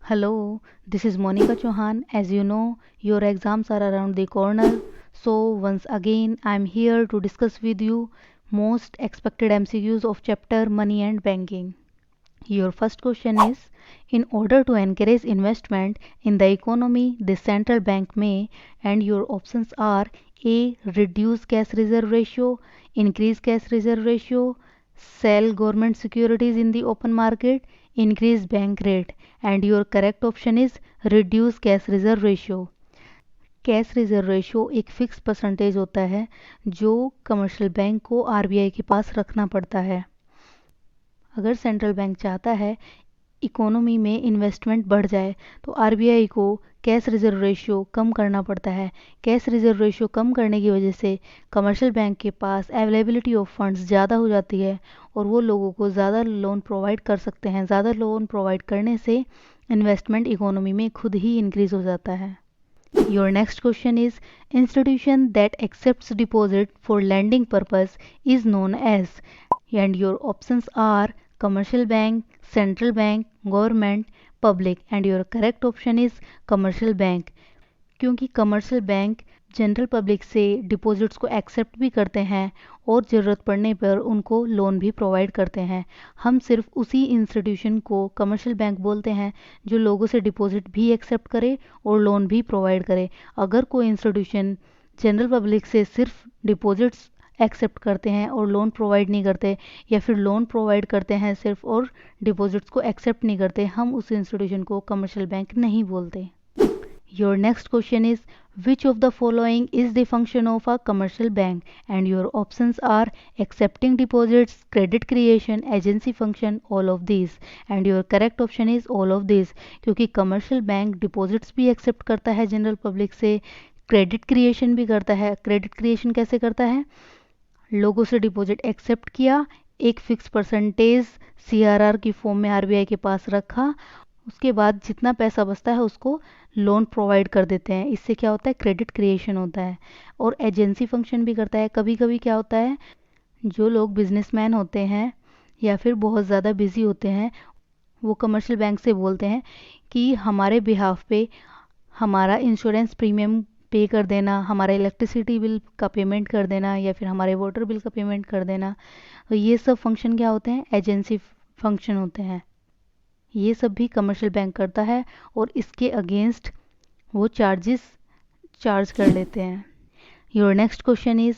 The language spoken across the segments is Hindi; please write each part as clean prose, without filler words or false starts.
Hello, this is Monica Chauhan. As you know, your exams are around the corner. So, once again, I'm here to discuss with you most expected MCQs of chapter Money and Banking. Your first question is: in order to encourage investment in the economy, the central bank may, and your options are A. Reduce cash reserve ratio, increase cash reserve ratio, sell government securities in the open market, increase bank rate, and your correct option is reduce cash reserve ratio. Cash reserve ratio एक फिक्स परसेंटेज होता है जो कमर्शियल बैंक को आरबीआई के पास रखना पड़ता है। अगर सेंट्रल बैंक चाहता है इकोनॉमी में इन्वेस्टमेंट बढ़ जाए तो आरबीआई को कैश रिजर्व रेशियो कम करना पड़ता है। कैश रिजर्व रेशियो कम करने की वजह से कमर्शियल बैंक के पास अवेलेबिलिटी ऑफ फंड्स ज़्यादा हो जाती है और वो लोगों को ज़्यादा लोन प्रोवाइड कर सकते हैं। ज़्यादा लोन प्रोवाइड करने से इन्वेस्टमेंट इकोनॉमी में खुद ही इंक्रीज हो जाता है। Your next question is: institution that accepts deposit for lending purpose is known as, and your options are commercial bank, central bank, government, public, and your correct option is commercial bank. क्योंकि कमर्शियल बैंक जनरल पब्लिक से डिपॉजिट्स को एक्सेप्ट भी करते हैं और ज़रूरत पड़ने पर उनको लोन भी प्रोवाइड करते हैं। हम सिर्फ उसी इंस्टीट्यूशन को कमर्शियल बैंक बोलते हैं जो लोगों से डिपॉजिट भी एक्सेप्ट करे और लोन भी प्रोवाइड करे। अगर कोई इंस्टीट्यूशन जनरल पब्लिक से सिर्फ डिपॉजिट्स एक्सेप्ट करते हैं और लोन प्रोवाइड नहीं करते, या फिर लोन प्रोवाइड करते हैं सिर्फ और डिपॉजिट्स को एक्सेप्ट नहीं करते, हम उस इंस्टीट्यूशन को कमर्शियल बैंक नहीं बोलते। Your next question is: which of the following is the function of a commercial bank? And your options are accepting deposits, credit creation, agency function, all of these. And your correct option is all of these. क्योंकि commercial bank deposits भी accept करता है जनरल पब्लिक से, क्रेडिट क्रिएशन भी करता है। क्रेडिट क्रिएशन कैसे करता है? लोगों से डिपॉजिट एक्सेप्ट किया, एक फिक्स परसेंटेज सीआरआर की फॉर्म में आरबीआई के पास रखा, उसके बाद जितना पैसा बचता है उसको लोन प्रोवाइड कर देते हैं। इससे क्या होता है? क्रेडिट क्रिएशन होता है। और एजेंसी फंक्शन भी करता है। कभी कभी क्या होता है, जो लोग बिजनेसमैन होते हैं या फिर बहुत ज़्यादा बिजी होते हैं वो कमर्शियल बैंक से बोलते हैं कि हमारे बिहाफ पे हमारा इंश्योरेंस प्रीमियम पे कर देना, हमारा इलेक्ट्रिसिटी बिल का पेमेंट कर देना, या फिर हमारे वाटर बिल का पेमेंट कर देना। तो ये सब फंक्शन क्या होते हैं? एजेंसी फंक्शन होते हैं। ये सब भी कमर्शियल बैंक करता है और इसके अगेंस्ट वो चार्ज कर लेते हैं। Your next question is: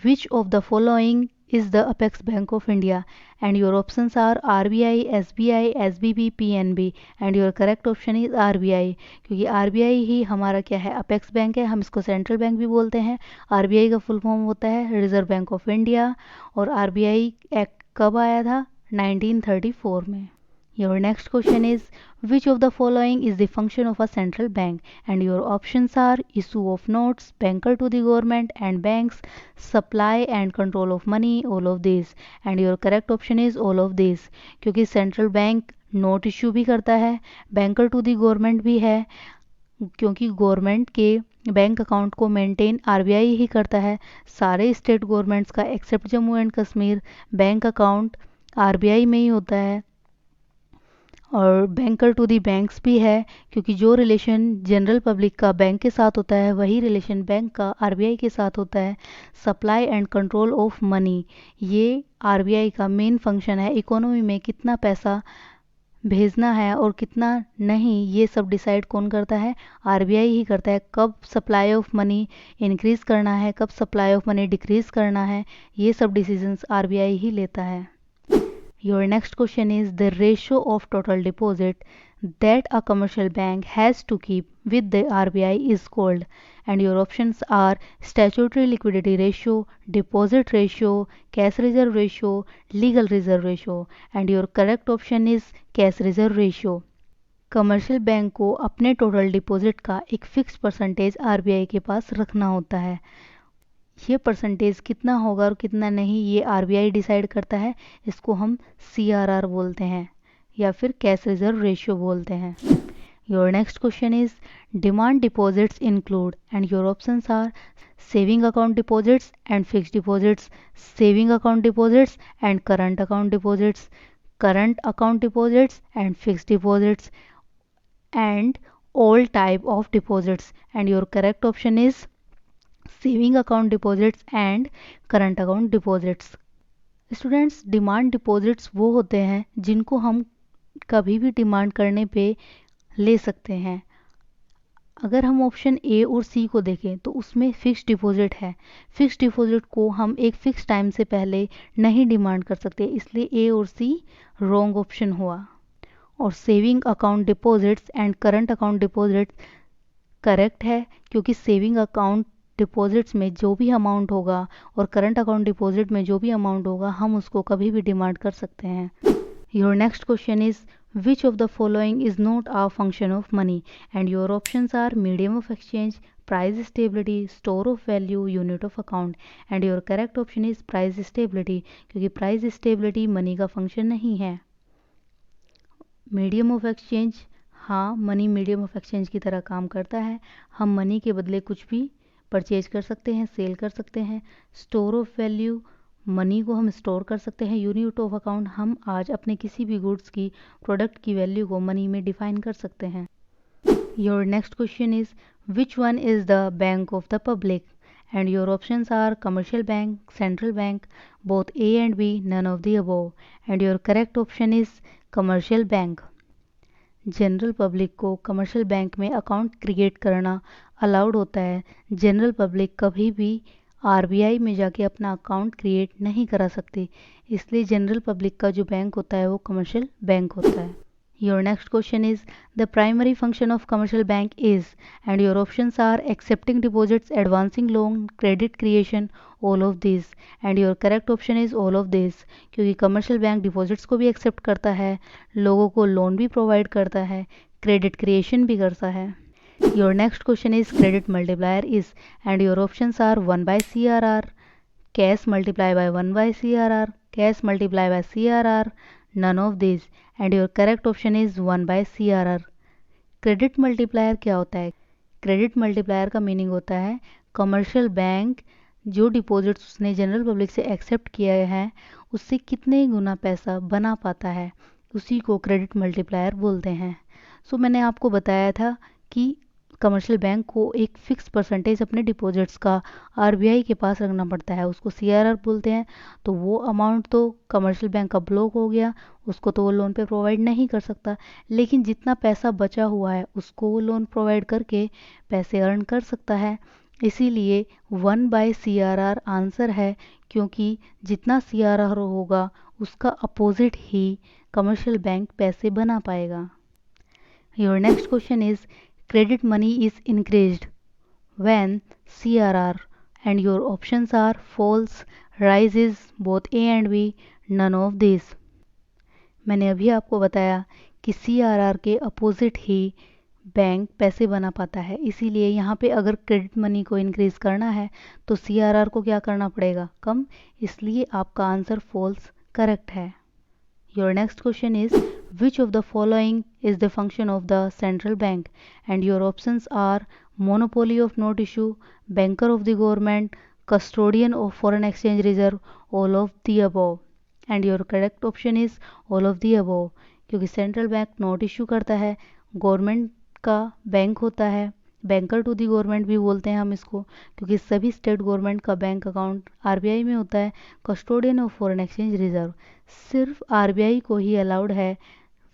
which of the following is the apex bank of India? And your options are RBI, SBI, SBB, PNB. And your correct option is RBI, क्योंकि आरबीआई ही हमारा क्या है? अपेक्स बैंक है। हम इसको सेंट्रल बैंक भी बोलते हैं। आरबीआई का फुल फॉर्म होता है रिजर्व बैंक ऑफ इंडिया। और आरबीआई एक्ट कब आया था? 1934 में। Your next question is: which of the following is the function of a central bank? And your options are issue of notes, banker to the government and banks, supply and control of money, all of these. And your correct option is all of these, क्योंकि सेंट्रल बैंक नोट इशू भी करता है, बैंकर टू दी गवर्नमेंट भी है, क्योंकि गवर्नमेंट के बैंक अकाउंट को मेंटेन आरबीआई ही करता है। सारे स्टेट गवर्नमेंट्स का except Jammu and Kashmir bank account RBI में ही होता है। और बैंकर टू दी बैंक्स भी है, क्योंकि जो रिलेशन जनरल पब्लिक का बैंक के साथ होता है वही रिलेशन बैंक का आरबीआई के साथ होता है। Supply and control of money, ये आरबीआई का मेन फंक्शन है। इकोनॉमी में कितना पैसा भेजना है और कितना नहीं, ये सब डिसाइड कौन करता है? आरबीआई ही करता है। कब सप्लाई ऑफ मनी इंक्रीज करना है, कब सप्लाई ऑफ मनी डिक्रीज करना है, ये सब डिसीजंस आरबीआई ही लेता है। Your next question is: the ratio of total deposit that a commercial bank has to keep with the RBI is called. And your options are statutory liquidity ratio, deposit ratio, cash reserve ratio, legal reserve ratio. And your correct option is cash reserve ratio. Commercial bank को अपने टोटल डिपॉजिट का एक फिक्स परसेंटेज आरबीआई के पास रखना होता है। ये परसेंटेज कितना होगा और कितना नहीं, ये आरबीआई डिसाइड करता है। इसको हम सीआरआर बोलते हैं या फिर कैश रिजर्व रेशियो बोलते हैं। Your next question is: demand deposits include. And your options are saving account deposits and fixed deposits, saving account deposits and current account deposits, current account deposits and fixed deposits, and all type of deposits, and your correct option is saving account deposits and current account deposits. Students, demand deposits वो होते हैं जिनको हम कभी भी डिमांड करने पे ले सकते हैं। अगर हम ऑप्शन ए और सी को देखें तो उसमें फिक्स डिपॉजिट है। फिक्स डिपॉजिट को हम एक फिक्स टाइम से पहले नहीं डिमांड कर सकते, इसलिए ए और सी रॉन्ग ऑप्शन हुआ। और saving account deposits and current account deposits correct है, क्योंकि सेविंग अकाउंट डिपॉजिट्स में जो भी अमाउंट होगा और करंट अकाउंट डिपॉजिट में जो भी अमाउंट होगा हम उसको कभी भी डिमांड कर सकते हैं। Your next question is which of the following is not a function of money, and your options are medium of exchange, price stability, store of value, unit of account, and your correct option is price stability, क्योंकि price stability मनी का फंक्शन नहीं है। मीडियम ऑफ एक्सचेंज, हाँ मनी मीडियम ऑफ एक्सचेंज की तरह काम करता है, हम मनी के बदले कुछ भी परचेज कर सकते हैं, सेल कर सकते हैं। स्टोर ऑफ वैल्यू, मनी को हम स्टोर कर सकते हैं। यूनिट ऑफ अकाउंट, हम आज अपने किसी भी गुड्स की प्रोडक्ट की वैल्यू को मनी में डिफाइन कर सकते हैं। Your next question is which one is the bank of the public, and your options are commercial bank, central bank, both A and B, none of the above, and your correct option is commercial bank. General public को कमर्शियल बैंक में अकाउंट क्रिएट करना अलाउड होता है। जनरल पब्लिक कभी भी आरबीआई में जाके अपना अकाउंट क्रिएट नहीं करा सकती, इसलिए जनरल पब्लिक का जो बैंक होता है वो कमर्शियल बैंक होता है। Your next question is the primary function of commercial bank is, and your options are accepting deposits, advancing loan, credit creation, all of this, and your correct option is all of this, क्योंकि कमर्शियल बैंक डिपॉजिट्स को भी एक्सेप्ट करता है, लोगों को लोन भी प्रोवाइड करता है, क्रेडिट क्रिएशन भी करता है। Your next question is credit multiplier is, and your options are 1 by CRR, cash multiply by 1 by CRR, cash multiply by CRR, none of these, and your correct option is 1 by CRR. Credit multiplier क्या होता है? क्रेडिट मल्टीप्लायर का मीनिंग होता है कमर्शियल बैंक जो डिपॉजिट्स उसने जनरल पब्लिक से एक्सेप्ट किया है उससे कितने गुना पैसा बना पाता है, उसी को क्रेडिट मल्टीप्लायर बोलते हैं। सो मैंने आपको बताया था कि कमर्शियल बैंक को एक फिक्स परसेंटेज अपने डिपॉजिट्स का आरबीआई के पास रखना पड़ता है, उसको सीआरआर बोलते हैं। तो वो अमाउंट तो कमर्शियल बैंक का ब्लॉक हो गया, उसको तो वो लोन पे प्रोवाइड नहीं कर सकता, लेकिन जितना पैसा बचा हुआ है उसको वो लोन प्रोवाइड करके पैसे अर्न कर सकता है। इसीलिए 1 बाय CRR आंसर है, क्योंकि जितना CRR होगा उसका अपोजिट ही कमर्शियल बैंक पैसे बना पाएगा। Your next question is credit money is increased when CRR, and your options are false, rises, both A and B, none of these. मैंने अभी आपको बताया कि CRR के अपोजिट ही बैंक पैसे बना पाता है, इसीलिए यहाँ पे अगर क्रेडिट मनी को इंक्रीज करना है तो CRR को क्या करना पड़ेगा? कम, इसलिए आपका आंसर फॉल्स करेक्ट है। Your next question is which of the following is the function of the central bank, and your options are monopoly of note issue, banker of the government, custodian of foreign exchange reserve, all of the above, and your correct option is all of the above, क्योंकि सेंट्रल बैंक नोट इशू करता है, गवर्नमेंट का बैंक होता है, बैंकर टू दी गवर्नमेंट भी बोलते हैं हम इसको, क्योंकि सभी स्टेट गवर्नमेंट का बैंक अकाउंट आरबीआई में होता है। Custodian of foreign exchange reserve, सिर्फ आरबीआई को ही अलाउड है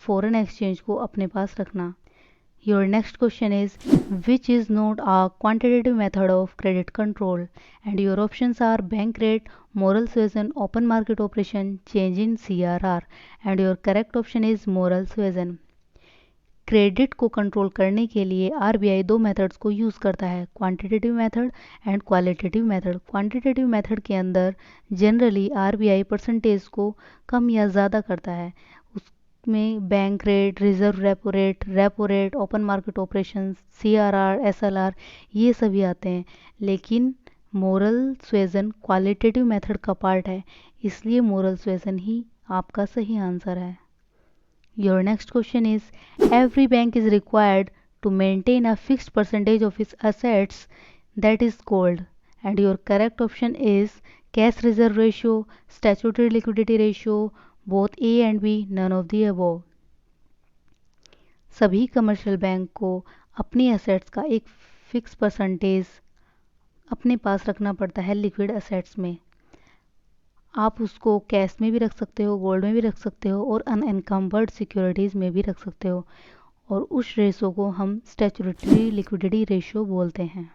फॉरेन एक्सचेंज को अपने पास रखना। Your next question is which is not a quantitative method of credit control, and your options are bank rate, moral suasion, open market operation, change in CRR, and your correct option is moral suasion. Credit को कंट्रोल करने के लिए आरबीआई दो मेथड्स को यूज़ करता है, quantitative method and qualitative method. Quantitative method के अंदर जनरली आरबीआई परसेंटेज को कम या ज़्यादा करता है, उसमें bank rate, reserve repo rate, open market operations, CRR, SLR ये सभी आते हैं, लेकिन मोरल सुएजन क्वालिटेटिव मेथड का पार्ट है, इसलिए मोरल सुएजन ही आपका सही आंसर है। Your next question is every bank is required to maintain a fixed percentage of its assets that is called, and your correct option is cash reserve ratio, statutory liquidity ratio, both A and B, none of the above. सभी कमर्शियल बैंक को अपनी एसेट्स का एक फिक्स परसेंटेज अपने पास रखना पड़ता है लिक्विड एसेट्स में। आप उसको कैश में भी रख सकते हो, गोल्ड में भी रख सकते हो और अनएनकम्बर्ड सिक्योरिटीज़ में भी रख सकते हो, और उस रेशो को हम स्टैट्यूटरी लिक्विडिटी रेशियो बोलते हैं।